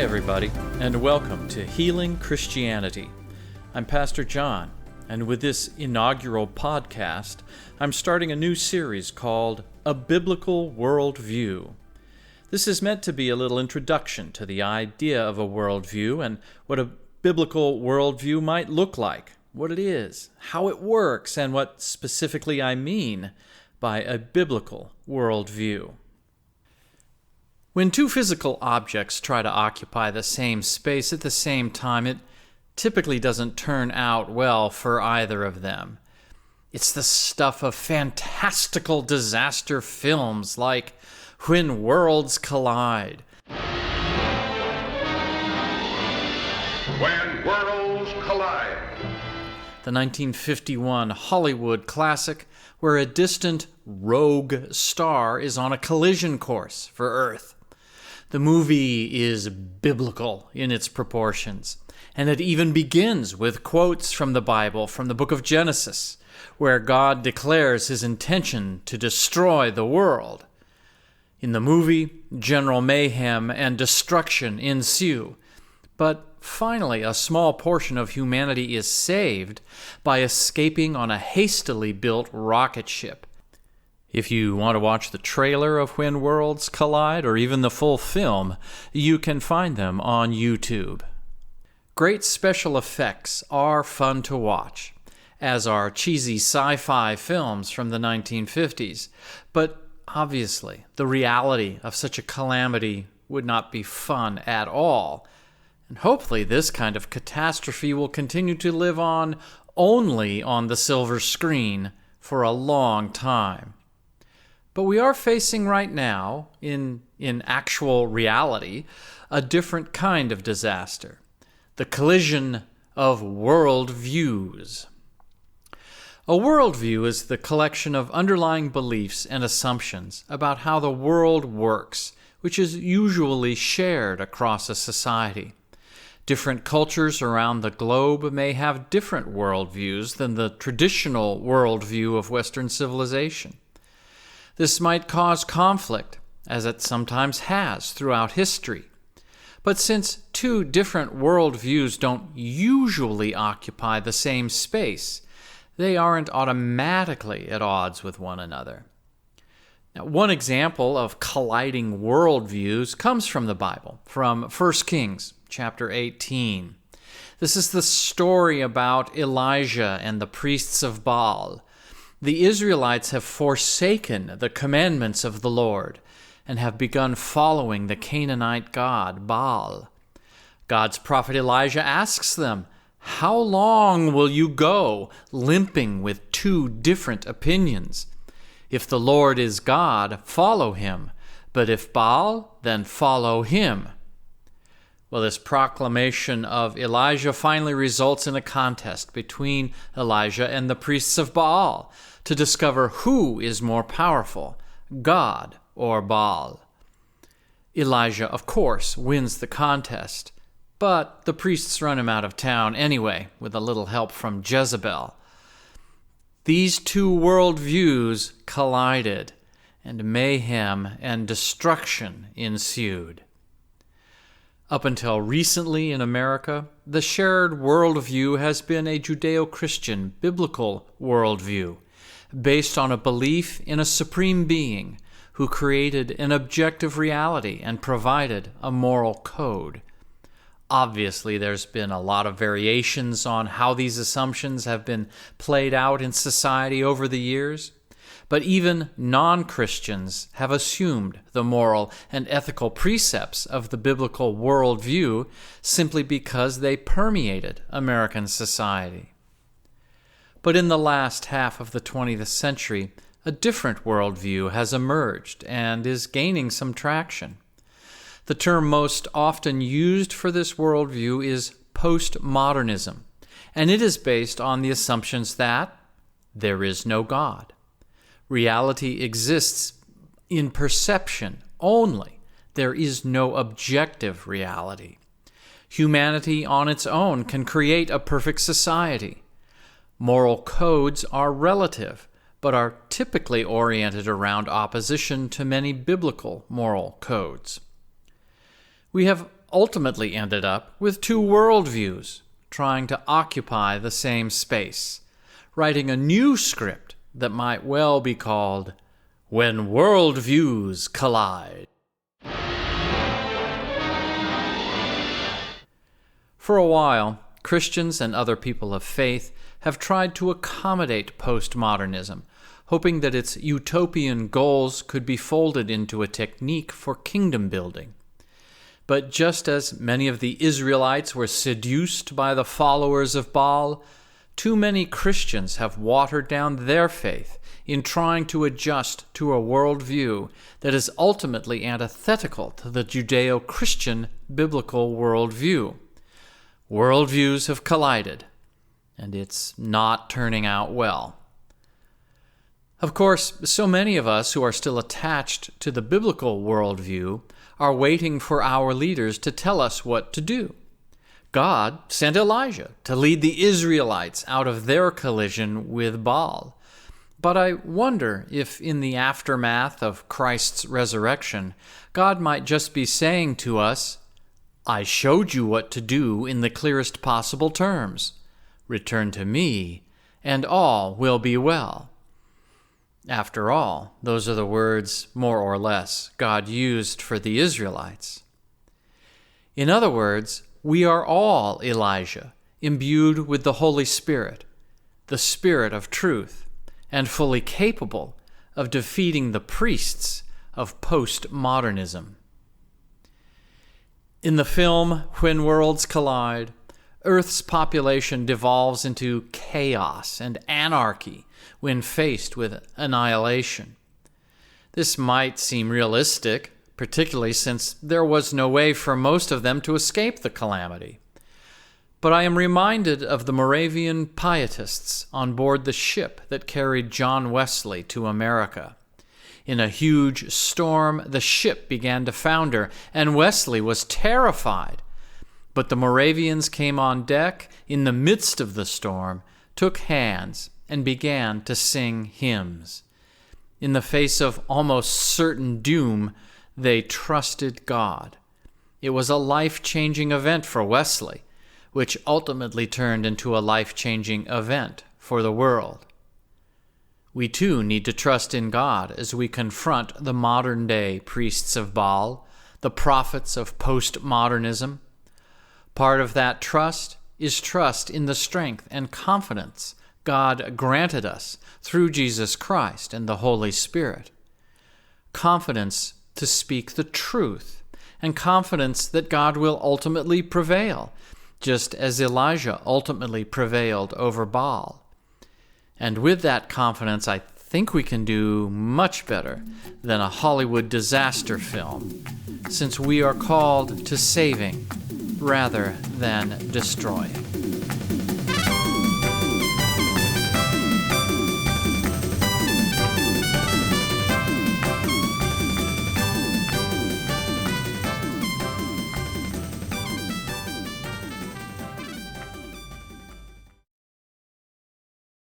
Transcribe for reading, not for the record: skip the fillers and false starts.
Hi, everybody, and welcome to Healing Christianity. I'm Pastor John, and with this inaugural podcast, I'm starting a new series called A Biblical Worldview. This is meant to be a little introduction to the idea of a worldview and what a biblical worldview might look like, what it is, how it works, and what specifically I mean by a biblical worldview. When two physical objects try to occupy the same space at the same time, it typically doesn't turn out well for either of them. It's the stuff of fantastical disaster films like When Worlds Collide. When Worlds Collide. The 1951 Hollywood classic where a distant rogue star is on a collision course for Earth. The movie is biblical in its proportions, and it even begins with quotes from the Bible, from the book of Genesis, where God declares his intention to destroy the world. In the movie, general mayhem and destruction ensue, but finally a small portion of humanity is saved by escaping on a hastily built rocket ship. If you want to watch the trailer of When Worlds Collide, or even the full film, you can find them on YouTube. Great special effects are fun to watch, as are cheesy sci-fi films from the 1950s. But obviously, the reality of such a calamity would not be fun at all. And hopefully this kind of catastrophe will continue to live on only on the silver screen for a long time. But we are facing right now, in actual reality, a different kind of disaster. The collision of worldviews. A worldview is the collection of underlying beliefs and assumptions about how the world works, which is usually shared across a society. Different cultures around the globe may have different worldviews than the traditional worldview of Western civilization. This might cause conflict, as it sometimes has throughout history. But since two different worldviews don't usually occupy the same space, they aren't automatically at odds with one another. Now, one example of colliding worldviews comes from the Bible, from 1 Kings chapter 18. This is the story about Elijah and the priests of Baal. The Israelites have forsaken the commandments of the Lord and have begun following the Canaanite god Baal. God's prophet Elijah asks them, "How long will you go limping with two different opinions? If the Lord is God, follow him, but if Baal, then follow him." Well, this proclamation of Elijah finally results in a contest between Elijah and the priests of Baal to discover who is more powerful, God or Baal. Elijah, of course, wins the contest, but the priests run him out of town anyway, with a little help from Jezebel. These two worldviews collided, and mayhem and destruction ensued. Up until recently in America, the shared worldview has been a Judeo-Christian biblical worldview, based on a belief in a supreme being who created an objective reality and provided a moral code. Obviously, there's been a lot of variations on how these assumptions have been played out in society over the years, but even non-Christians have assumed the moral and ethical precepts of the biblical worldview simply because they permeated American society. But in the last half of the 20th century, a different worldview has emerged and is gaining some traction. The term most often used for this worldview is postmodernism, and it is based on the assumptions that there is no God. Reality exists in perception only. There is no objective reality. Humanity on its own can create a perfect society. Moral codes are relative, but are typically oriented around opposition to many biblical moral codes. We have ultimately ended up with two worldviews trying to occupy the same space, writing a new script that might well be called When Worldviews Collide. For a while, Christians and other people of faith have tried to accommodate postmodernism, hoping that its utopian goals could be folded into a technique for kingdom building. But just as many of the Israelites were seduced by the followers of Baal, too many Christians have watered down their faith in trying to adjust to a worldview that is ultimately antithetical to the Judeo-Christian biblical worldview. Worldviews have collided, and it's not turning out well. Of course, so many of us who are still attached to the biblical worldview are waiting for our leaders to tell us what to do. God sent Elijah to lead the Israelites out of their collision with Baal. But I wonder if in the aftermath of Christ's resurrection, God might just be saying to us, I showed you what to do in the clearest possible terms. Return to me, and all will be well. After all, those are the words, more or less, God used for the Israelites. In other words, we are all Elijah, imbued with the Holy Spirit, the Spirit of truth, and fully capable of defeating the priests of postmodernism. In the film When Worlds Collide, Earth's population devolves into chaos and anarchy when faced with annihilation. This might seem realistic, particularly since there was no way for most of them to escape the calamity. But I am reminded of the Moravian pietists on board the ship that carried John Wesley to America. In a huge storm, the ship began to founder, and Wesley was terrified. But the Moravians came on deck in the midst of the storm, took hands, and began to sing hymns. In the face of almost certain doom, they trusted God. It was a life-changing event for Wesley, which ultimately turned into a life-changing event for the world. We too need to trust in God as we confront the modern-day priests of Baal, the prophets of postmodernism. Part of that trust is trust in the strength and confidence God granted us through Jesus Christ and the Holy Spirit. Confidence to speak the truth, and confidence that God will ultimately prevail, just as Elijah ultimately prevailed over Baal. And with that confidence, I think we can do much better than a Hollywood disaster film, since we are called to saving rather than destroying.